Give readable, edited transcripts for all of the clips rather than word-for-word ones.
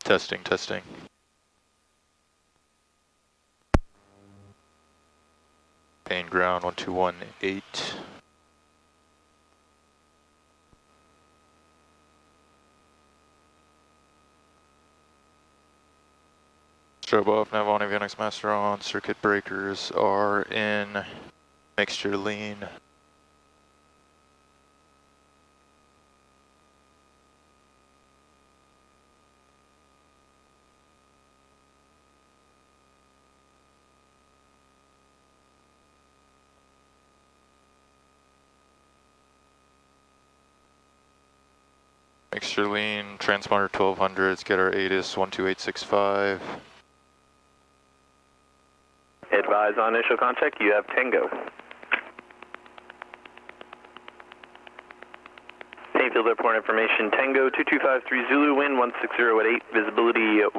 Testing, testing. Paine ground 1218. Strobe off, nav on, avionics master on, circuit breakers are in, mixture lean. Mixture lean, transponder 1200s, get our ATIS 12865. Advise on initial contact, you have Tango. Painfield Airport information, Tango 2253 Zulu, wind 160 at 8, visibility 10,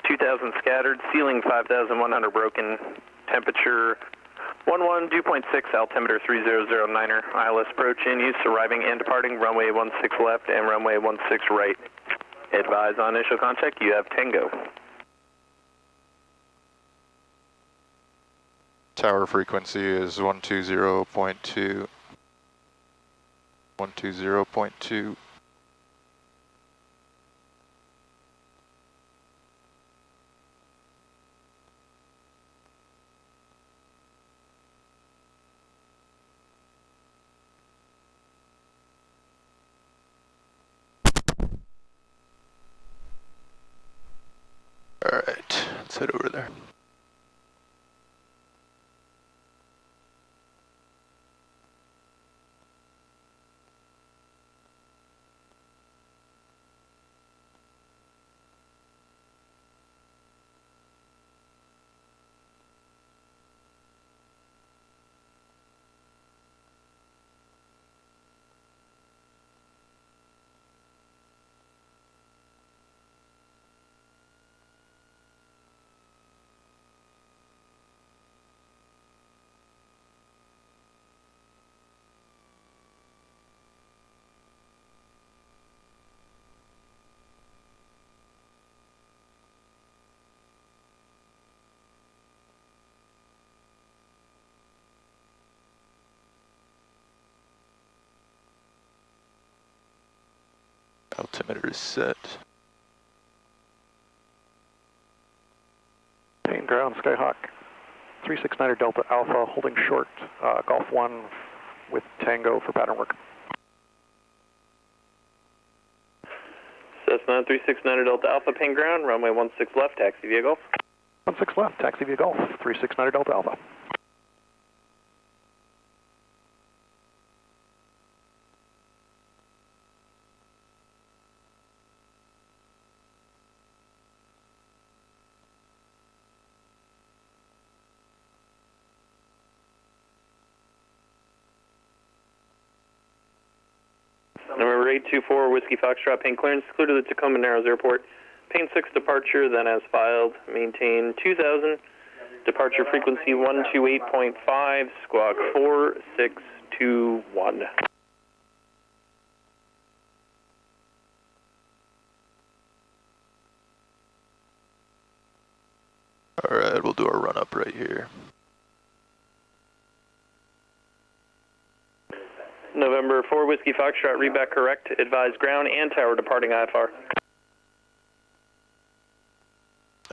2000 scattered, ceiling 5100 broken, temperature 11, dew point 6, altimeter 3009er, ILS approach in use, arriving and departing, runway 16 left and runway 16 right. Advise on initial contact, you have Tango. Tower frequency is 120.2. 120.2. All right, let's head over there. Altimeter is set. Paine ground, Skyhawk, 369er Delta Alpha, holding short, Golf 1 with Tango for pattern work. Cessna 369er Delta Alpha, Paine ground, runway 16 left, taxi via Golf. 16 left, taxi via Golf, 369er Delta Alpha. Number 824, Whiskey Foxtrot, Paine clearance, clear to the Tacoma Narrows Airport. Paine 6 departure, then as filed, maintain 2000, departure frequency 128.5, squawk 4621. All right, we'll do our run up right here. November 4, Whiskey Foxtrot, read back correct, advise ground and tower departing IFR.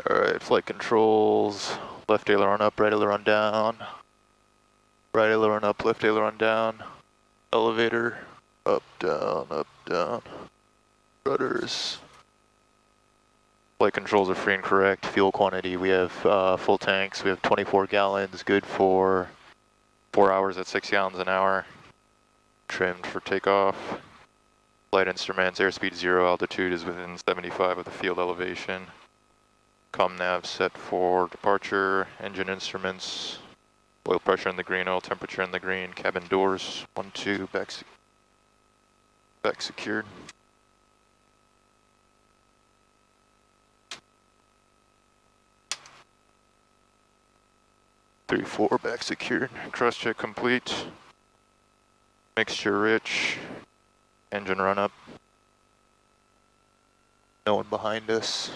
All right, flight controls, left aileron up, right aileron down. Right aileron up, left aileron down. Elevator, up, down. Rudders. Flight controls are free and correct. Fuel quantity, we have full tanks. We have 24 gallons, good for 4 hours at 6 gallons an hour. Trimmed for takeoff. Flight instruments, airspeed 0, altitude is within 75 of the field elevation. Comnav set for departure, engine instruments, oil pressure in the green, oil temperature in the green, cabin doors, 1, 2, back secured. 3, 4, back secured, cross check complete. Mixture rich, engine run up. No one behind us.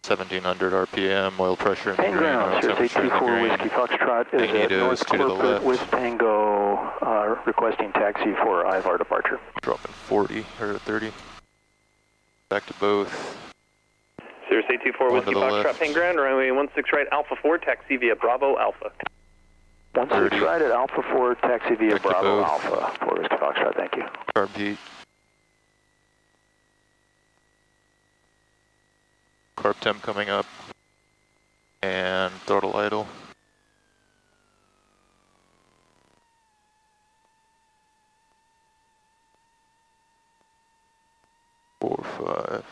(1700 RPM, oil pressure in the Paine green, oil ground, temperature in the 84 green. Whiskey Foxtrot is at North Magnetos to the Corporate left. with Tango, requesting taxi for IVAR departure. Dropping 40 or 30. Back to both. Cirrus 824 Whiskey Foxtrot, Paine ground, runway 16 right, Alpha 4, taxi via Bravo Alpha. 16 30. right at Alpha 4, taxi via Back to Bravo both. Alpha for Whiskey Foxtrot, thank you. Carb heat. Carb temp coming up. And throttle idle. Four, five.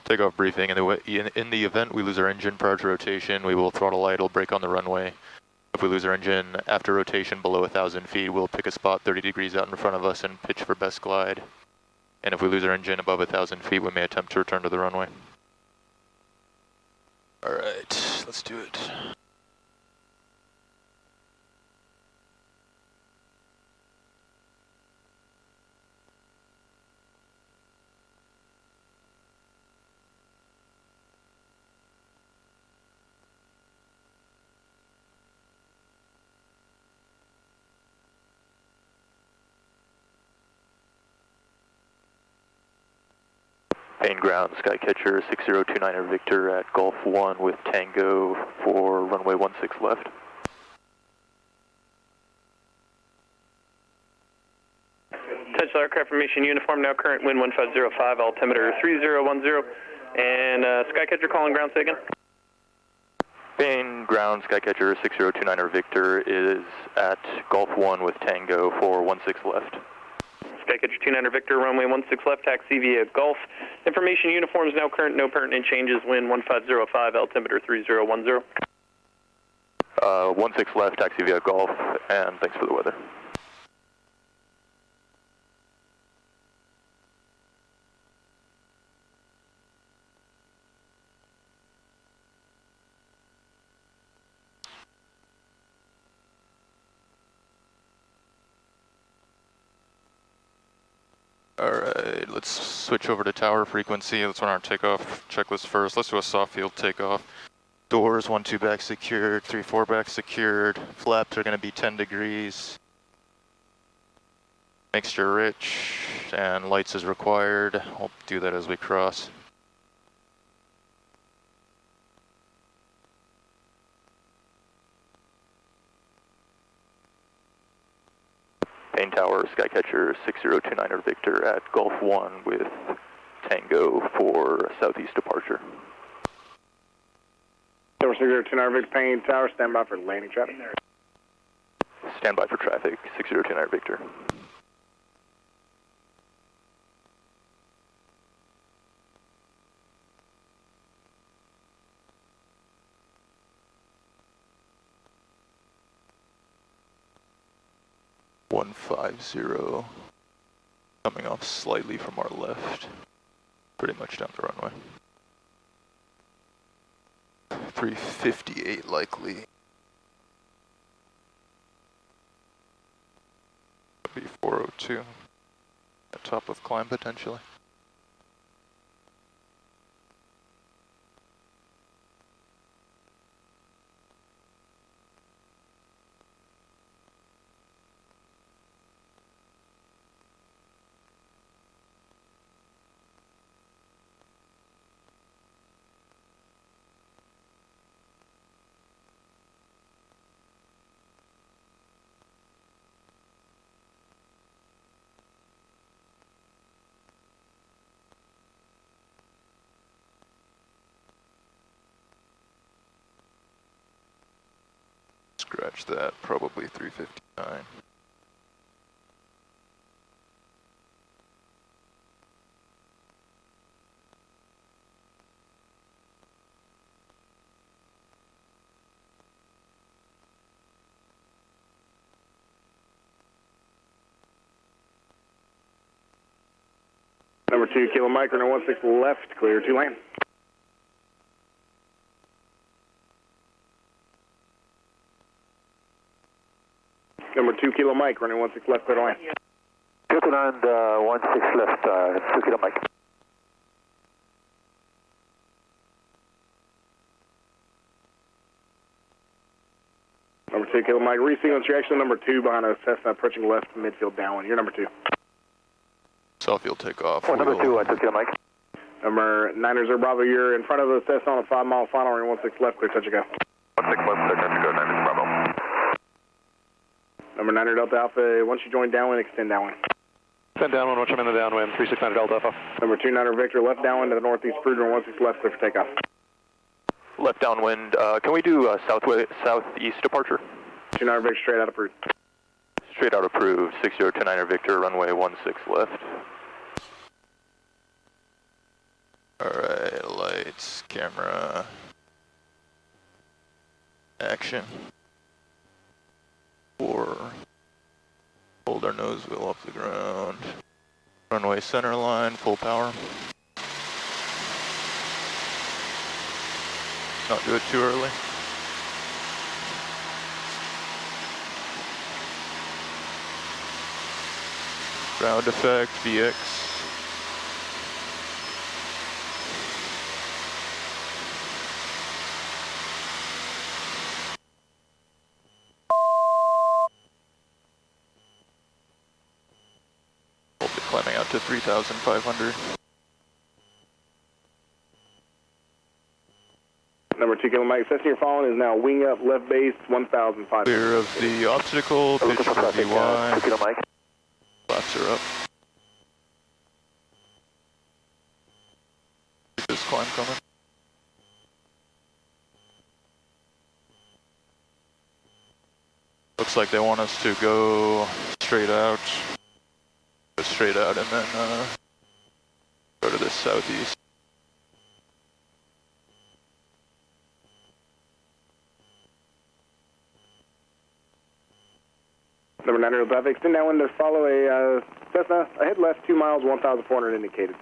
Takeoff briefing. In the event we lose our engine prior to rotation, we will throttle idle, brake on the runway. If we lose our engine after rotation below 1,000 feet, we'll pick a spot 30 degrees out in front of us and pitch for best glide. And if we lose our engine above 1,000 feet, we may attempt to return to the runway. All right, let's do it. Paine ground, Skycatcher 6029er Victor at Gulf 1 with Tango for runway 16 left. Touch aircraft formation uniform, now current wind 1505, altimeter 3010. And Skycatcher calling ground, say again? Paine ground, Skycatcher 6029er Victor is at Gulf 1 with Tango for 16 left. Skycatcher 29er Victor, runway 16 left, taxi via Gulf. Information uniforms now current, no pertinent changes, wind 1505, altimeter 3010. 16 left, taxi via Gulf, and thanks for the weather. Alright, let's switch over to tower frequency. Let's run our takeoff checklist first. Let's do a soft field takeoff. Doors 1, 2 back secured, 3, 4 back secured. Flaps are going to be 10 degrees. Mixture rich, and lights is required. I'll do that as we cross. Paine Tower, Skycatcher 6029er Victor at Gulf 1 with Tango for southeast departure. Tower 6029er Victor, Paine Tower, stand by for landing traffic. Stand by for traffic, 6029er Victor. One 50, coming off slightly from our left, pretty much down the runway. 358 likely. That'd be 402, at top of climb potentially. Scratch that, probably 359. Number 2, Kilo Mike, runway 16 left, clear to land. Number 2 Kilo Mike, running 16 left, clear to land. Good to land, 16 left, 2 Kilo Mike. Number 2 Kilo Mike, resequence, you're actually number 2 behind a Cessna approaching left midfield downwind. You're number 2. Southfield takeoff. Oh, number 2, 2 Kilo Mike. Number 9 Reserve Bravo, you're in front of the Cessna on a 5-mile final, running 16 left, clear, touch and go. 16 left, clear, touch and go, 9 Bravo. Number 9 Delta Alpha, once you join downwind, extend downwind. Send downwind once I'm in the downwind, 369 Delta Alpha. Number 2 Victor, left downwind to the northeast cruise, running 16 left, clear for takeoff. Left downwind. Can we do southeast departure? 2 Victor, straight out approved. Straight out approved. 6029er Victor, runway 16 left. Alright, lights, camera, action. 4. Hold our nose wheel off the ground. Runway center line, full power. Not do it too early. Ground effect, VX. We'll be climbing out to 3,500. Number 2 Kilo Mike, Cessna you're following is now wing up, left base, 1,500. Clear of the obstacle, pitch for VY. 2 Kilo Mike. Flaps are up. This climb coming. Looks like they want us to go straight out. Go straight out and then go to the southeast. Number 9 Delta, extend downwind to follow a Cessna, ahead left 2 miles, 1,400 indicated.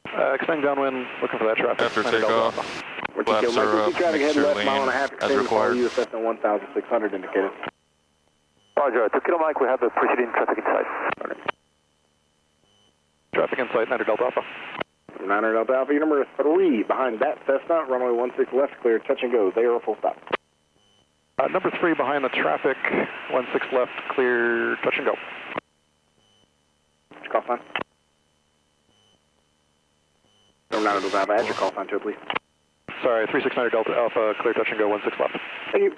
Extend downwind, looking for that traffic. After 9 Delta takeoff, Alpha. flaps are up, traffic make head sure left, mile and a half, lean as extend to follow required. you, Cessna 1,600 indicated. Roger, 2 Kilo Mike, we have the preceding traffic in sight. Okay. Traffic in sight, 9 Delta Alpha. 9 Delta Alpha, you're number 3 behind that Cessna, runway 16 left, clear, touch and go. They are full stop. Number 3 behind the traffic, 16 left, clear, touch and go. What's your call sign? Number 9 Delta Alpha, add your call sign to it, please. Sorry, 369 Delta Alpha, clear, touch and go, 16 left. Thank you.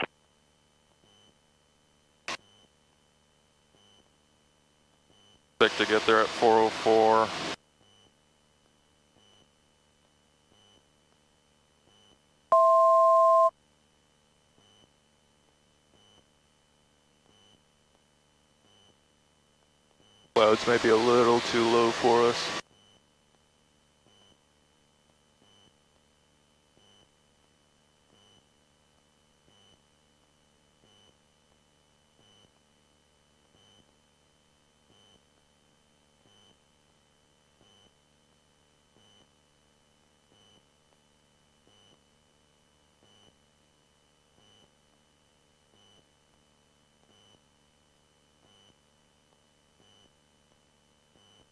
Expect to get there at 4:04. Clouds may be a little too low for us.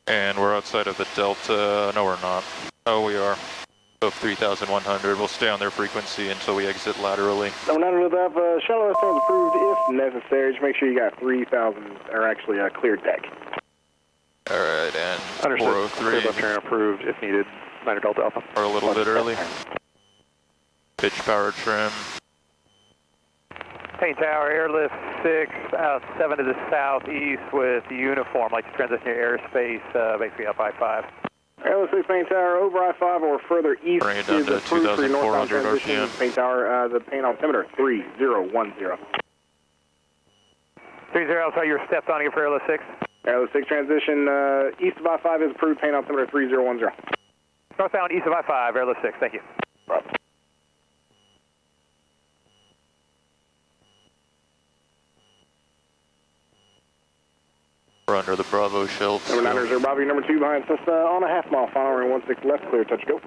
And we're outside of the Delta. No, we're not. Oh, we are. Of 3,100. We'll stay on their frequency until we exit laterally. Number 9 Delta Alpha, shallow left turns approved if necessary. Just make sure you got 3,000, or actually a cleared deck. All right, and Understood. Clear 403. left turn approved if needed, 9 Delta Alpha. Or a little bit early. Pitch power trim. Paine Tower, airlift 6, 7 to the southeast with uniform, like to transition your airspace, basically up I-5. Airlift 6 Paine Tower, over I-5 or further east Bring it down is to approved for your northbound 2,400 transition. RPM. Paine Tower, the Paine altimeter, 3010. 30, so you're stepped on here for airlift 6. Airlift 6 transition, east of I-5 is approved, Paine altimeter 3010. Northbound east of I-5, airlift 6, thank you. Right. We're under the Bravo shelf. Number 9 Reserve Bravo, number 2 behind Cessna on a half-mile final, running 16 left, clear, touch go.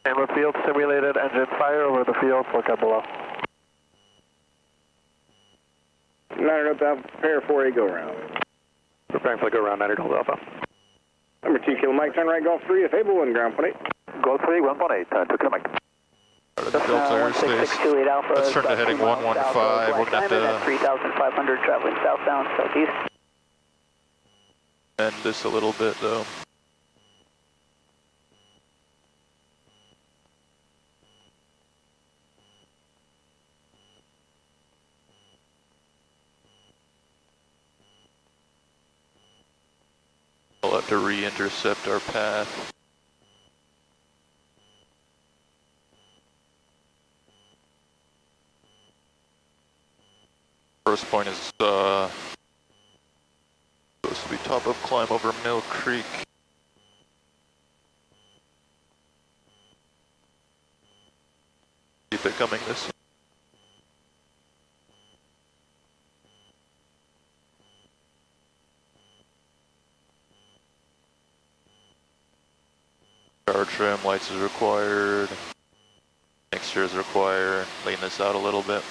Camera field simulated, engine fire over the field, look up below. 900 Delta Alpha, prepare for a go round. Preparing for the go round, 900 Delta Alpha. Number 2 Kilo Mike, turn right Golf 3, if able, and ground 18. Golf 3, 1.8, 2 Kilo Mike. Delta airspace. Let's turn to heading 115. We're going to have to 3,500 traveling southbound, southeast. end this a little bit though. We'll have to re-intercept our path. First point is supposed to be top of climb over Mill Creek. Keep it coming this way. Power trim, lights is required. Mixture is required. Lean this out a little bit.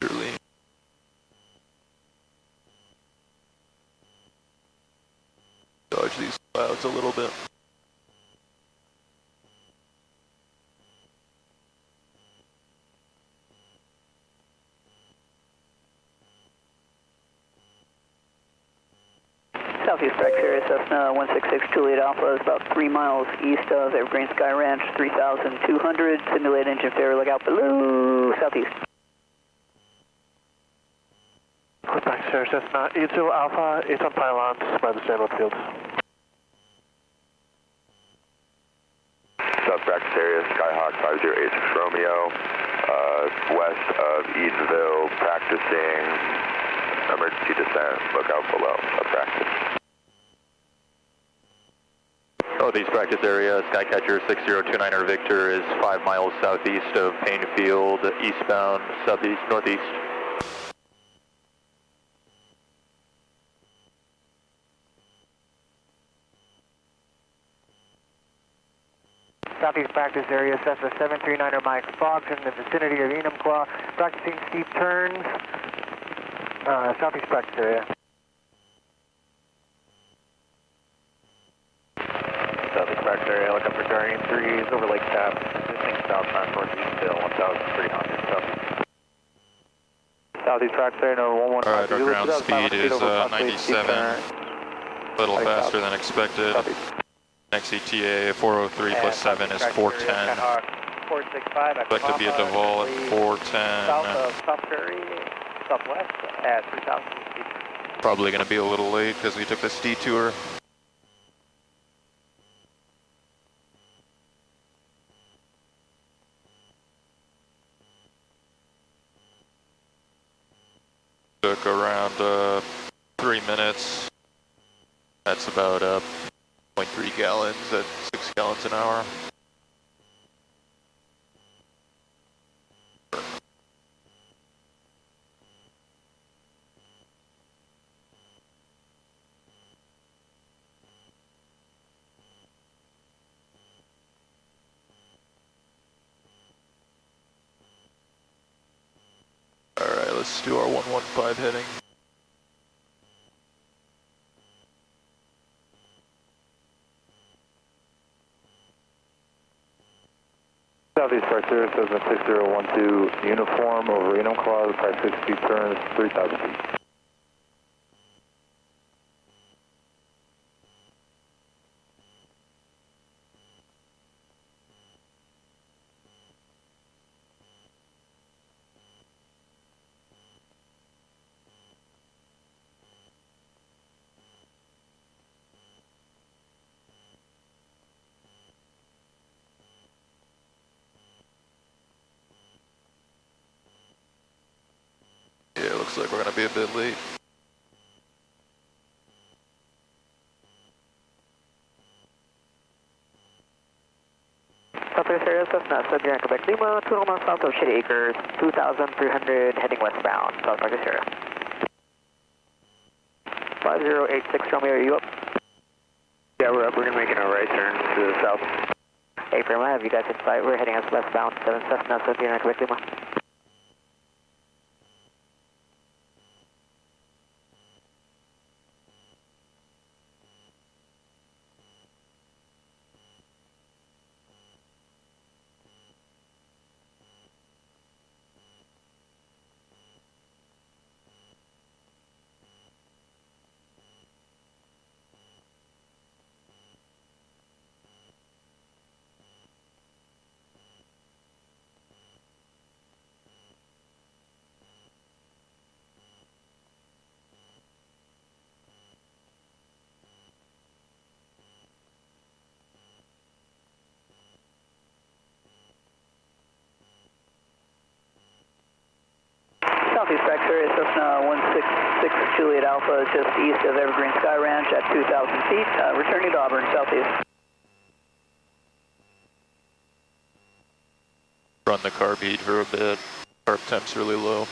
Lean. Dodge these clouds a little bit. Southeast Breck Area, Cessna 166 Juliet Alpha is about 3 miles east of Evergreen Sky Ranch, 3,200. Simulate engine failure, look out below, southeast. Quebec Sierra Cessna 80 Alpha, 8 on pylons by the Sandwood Fields. South practice area, Skyhawk 5086 Romeo, west of Edenville, practicing emergency descent, look out below, practice. Southeast practice area, Skycatcher 6029er Victor is 5 miles southeast of Paine Field, eastbound, southeast, northeast. Southeast practice area, Cessna 739er Mike Fox in the vicinity of Enumclaw, practicing steep turns, southeast practice area. Southeast practice area, looking for Guardian 3s over Lake Tap, existing southbound northeast hill, 1,300 southeast. Southeast practice area, number 115. Alright, our ground speed is 97, a little faster than expected. Next ETA 403 plus 7 is 410. 465. Expect to be at Duval at 410. South of South Prairie, southwest at 3,000 feet. Probably going to be a little late because we took this detour. Took around 3 minutes. That's about 0.3 gallons at 6 gallons an hour. Alright, let's do our 115 heading. Southeast practice area, Cessna 6012 uniform over Enumclaw, practice 60 turns, 3,000 feet. Yeah, looks like we're going to be a bit late. Southwest area, Cessna, Sierra, Quebec, Lima, 2 miles south of Shady Acres, 2,300 heading westbound, South Practice area. 5086 Romeo, are you up? Yeah, we're up. We're going to make a right turn to the south. Hey, Firma, have you guys in sight? We're heading us westbound, 7 Cessna, Sierra, Quebec, Lima. Southeast Practice area, Cessna 166 Juliet Alpha, just east of Evergreen Sky Ranch at 2,000 feet, returning to Auburn, southeast. Run the carb heat for a bit. Carb temp's really low.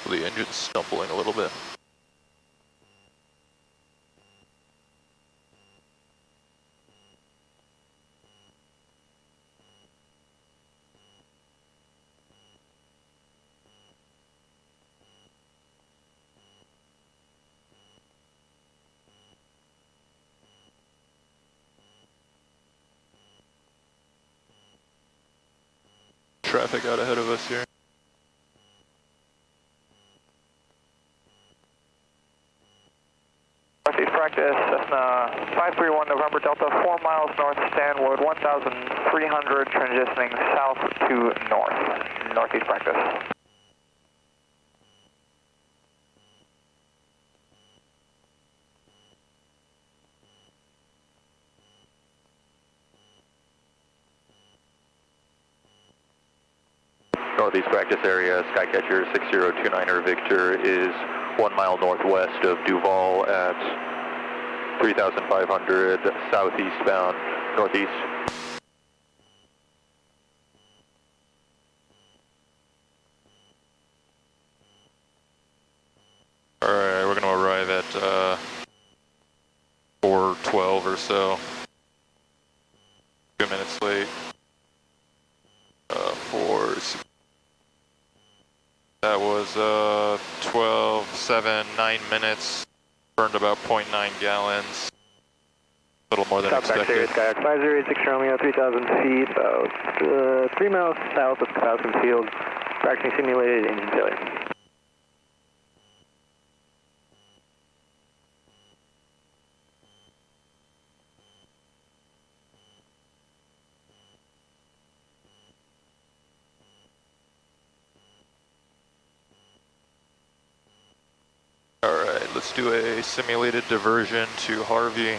The engine's stumbling a little bit. Traffic out ahead of us here. Northeast Practice, Cessna 531 November Delta, 4 miles north Stanwood, 1,300, transitioning south to north. Northeast Practice. Northeast Practice area, Skycatcher 6029er Victor is 1 mile northwest of Duval at 3,500 southeastbound, northeast. Alright, we're gonna arrive at 4:12 or so. 2 minutes late. 4. That was 12, 7, 9 minutes. Burned about 0.9 gallons. A little more than expected. Skyhawk 5086 Romeo, 3,000 feet, about 3 miles south of Falcon Field, practicing simulated engine failure. Alright, let's do a simulated diversion to Harvey.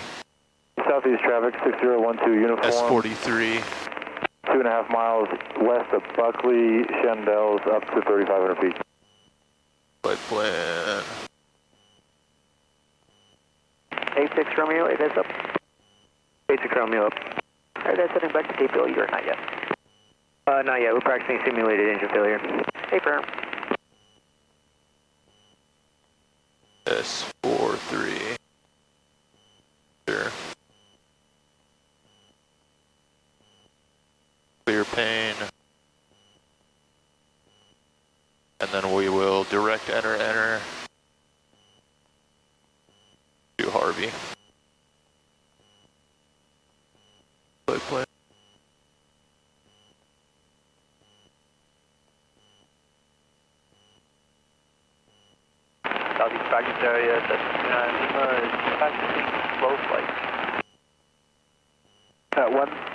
Southeast traffic, 6012 uniform. S43. 2.5 miles west of Buckley, Shendells, up to 3,500 feet. Flight plan. 86 Romeo, it is up. 86 Romeo up. Are they setting back to Cape Hill? You're not yet. Not yet, we're practicing simulated engine failure. Hey, firm. S43. Sure. Clear Paine. And then we will direct enter to Harvey. Flight plan. Southeast Practice area, Lima is practicing slow flight.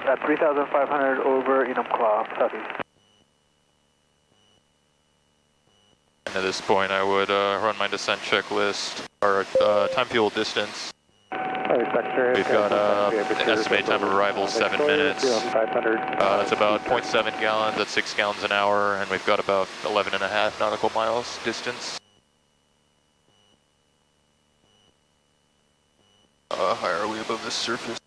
At 3,500 over Enumclaw, southeast. And at this point I would run my descent checklist, or time fuel distance. We've got an estimated time of arrival 7 minutes. That's about 0.7 gallons at 6 gallons an hour, and we've got about 11.5 nautical miles distance. How high are we above the surface?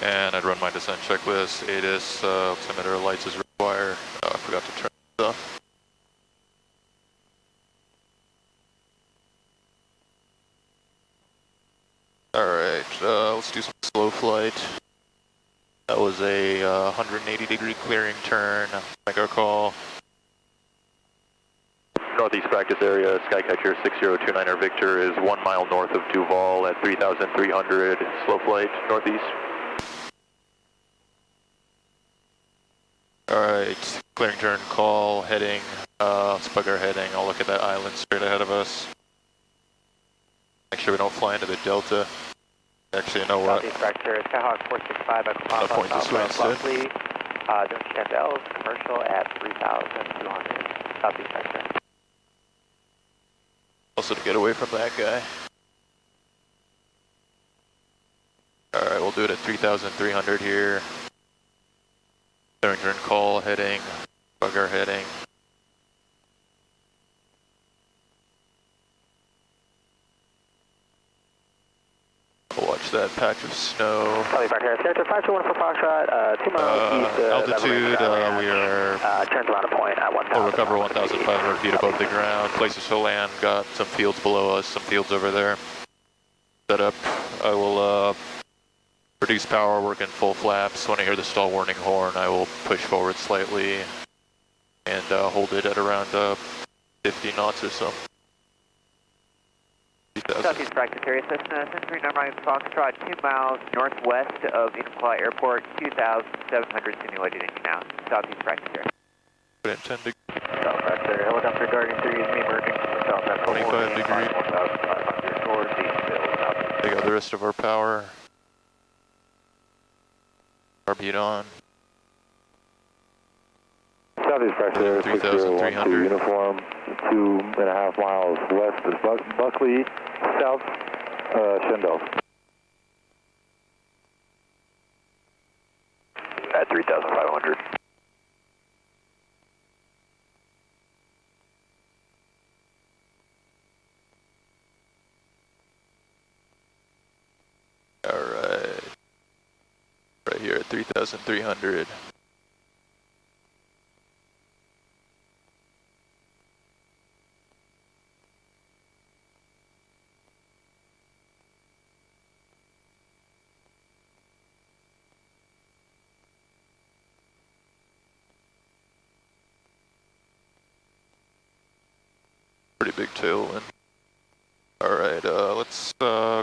And I'd run my descent checklist. ATIS, altimeter lights is required. I forgot to turn this off. Alright, let's do some slow flight. That was a 180-degree clearing turn. Make our call. Northeast practice area, Skycatcher 6029er Victor is 1 mile north of Duval at 3,300. Slow flight, northeast. Alright, clearing turn, call, heading, let's bug our heading. I'll look at that island straight ahead of us. Make sure we don't fly into the delta. Actually, you know what? Southeast Fracture, Skyhawk 465, I'm gonna point this way instead. Doing Chandels, commercial at 3,200. Southeast Fracture. Also to get away from that guy. Alright, we'll do it at 3,300 here. Clearing turn, call, heading, bug our heading. I'll watch that patch of snow. Southeast Fracture, Character 521 for Foxtrot, 2 miles east of altitude, we are... turns around a point at 1,000. We'll recover 1,500 feet above the ground. Places to land, got some fields below us, some fields over there. Set up, I will reduce power, work in full flaps. When I hear the stall warning horn, I will push forward slightly and hold it at around 50 knots or so. Southeast practice area, Cessna 739 Mike Foxtrot, 2 miles northwest of Enumclaw Airport, 2,700 simulated engine out. Southeast practice area. Put in 10 degrees. South practice area, helicopter guarding 3 is me emerging from the south end. 25 degrees. 1,500 towards Eastville, southeast. Take out the rest of our power. Carb on. Southeast pressure 6012 uniform, 2.5 miles west of Buckley, south Shendel. At 3,500. Alright. Right here at 3,300. Pretty big tailwind. Alright, let's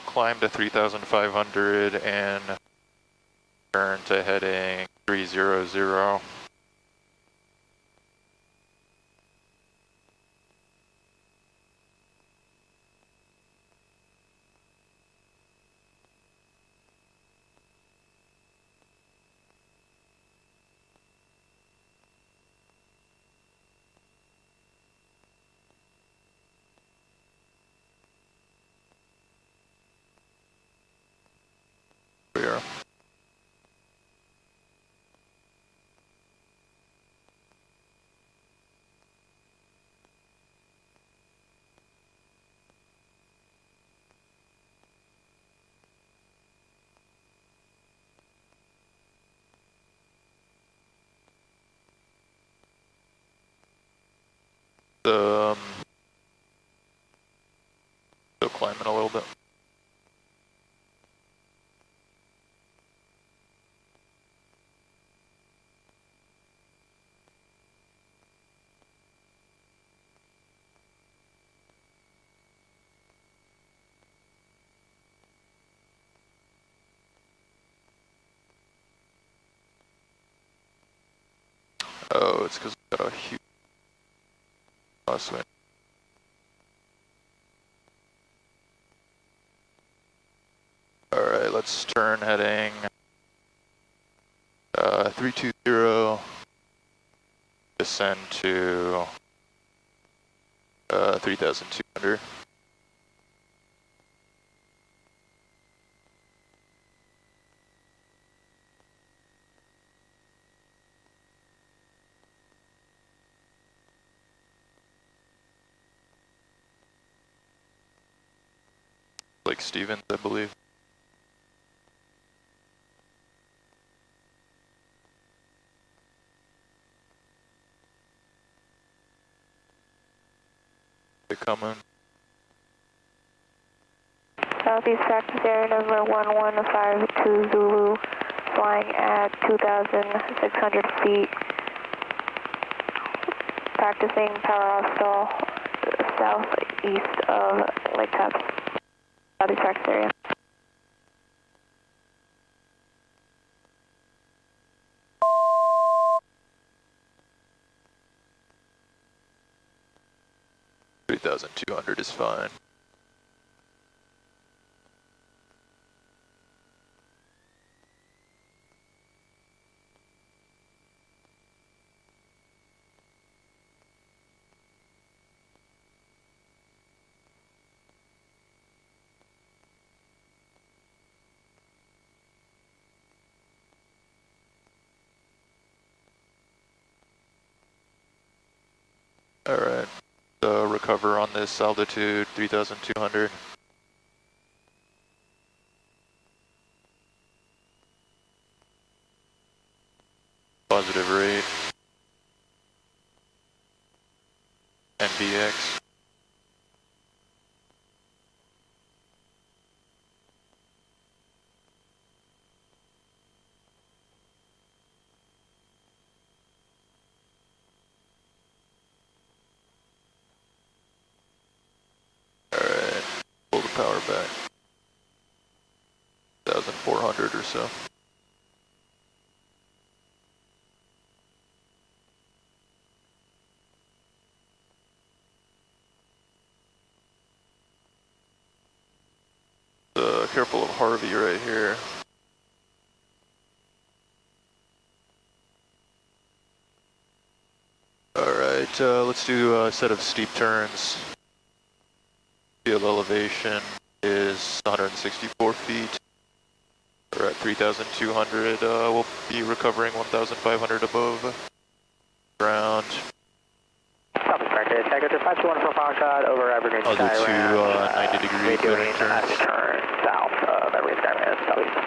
climb to 3,500 and turn to heading 300. We are. Still climbing a little bit. Oh, it's because we got a huge crosswind. let's turn heading 320, descend to 3,200. Lake Stevens, I believe. They coming. Southeast practice area number 1152 Zulu, flying at 2,600 feet. Practicing power off stall southeast of Lake Taps. Southeast practice area. $3,200 is fine. Alright, so recover on this altitude, 3,200. Positive rate. NBX. Alright, pull the power back. 1,400 or so. Careful of Harvey right here. Alright, let's do a set of steep turns. Field elevation is 164 feet. We're at 3,200. We'll be recovering 1,500 above ground. Southeast practice, Tango 521 for Foxtrot, over Evergreen I'll do Sky two Ranch. 90-degree doing turns. turn south of Evergreen Sky Ranch, southeast.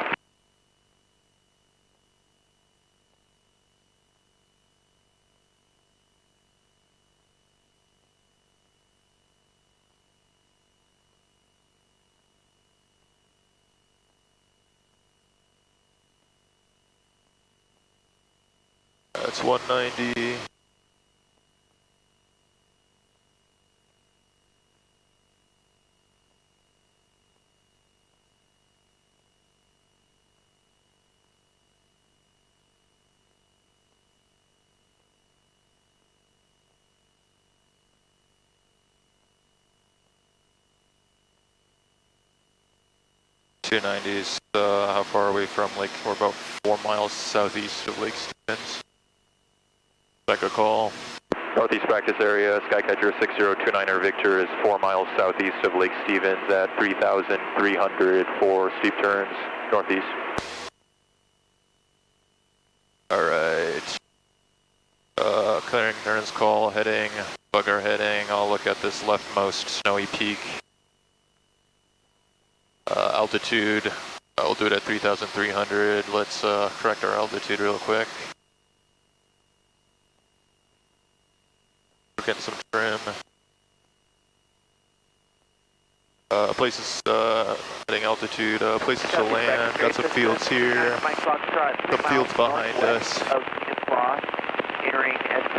That's 190. $290s. How far away from Lake? We're about 4 miles southeast of Lake Stevens. Back a call. Northeast practice area, Skycatcher 6029er Victor is 4 miles southeast of Lake Stevens at 3,300 for steep turns northeast. Alright. Clearing turns call, heading, bugger heading. I'll look at this leftmost snowy peak. Altitude, we'll do it at 3,300. Let's correct our altitude real quick. Getting some trim. Places, heading altitude, places to land. Got some fields here. Some fields behind us.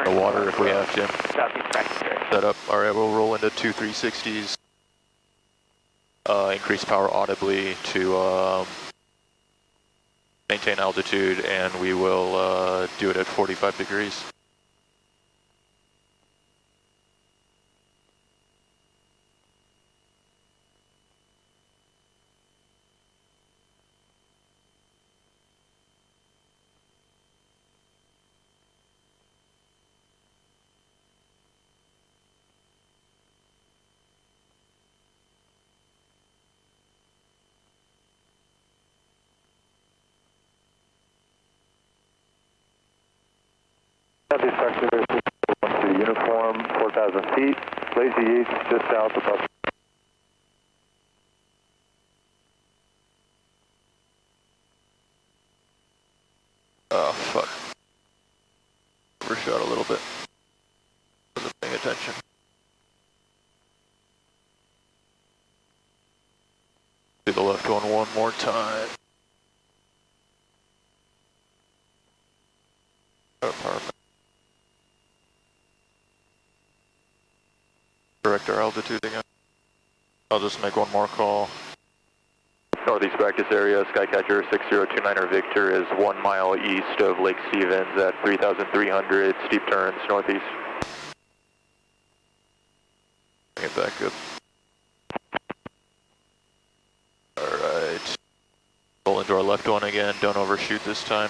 The water if we have to. Set up. Alright, we'll roll into 2 360s. Increase power audibly to maintain altitude, and we will do it at 45 degrees. Southeast practice area 6012 uniform, 4,000 feet. Lazy East, just south of us. Oh, fuck. Overshot a little bit. Wasn't paying attention. Do the left one more time. Apartment. Correct our altitude again. I'll just make one more call. Northeast practice area, Skycatcher 6029er Victor is 1 mile east of Lake Stevens at 3,300, steep turns northeast. Bring it back up. Alright. Roll into our left one again, don't overshoot this time.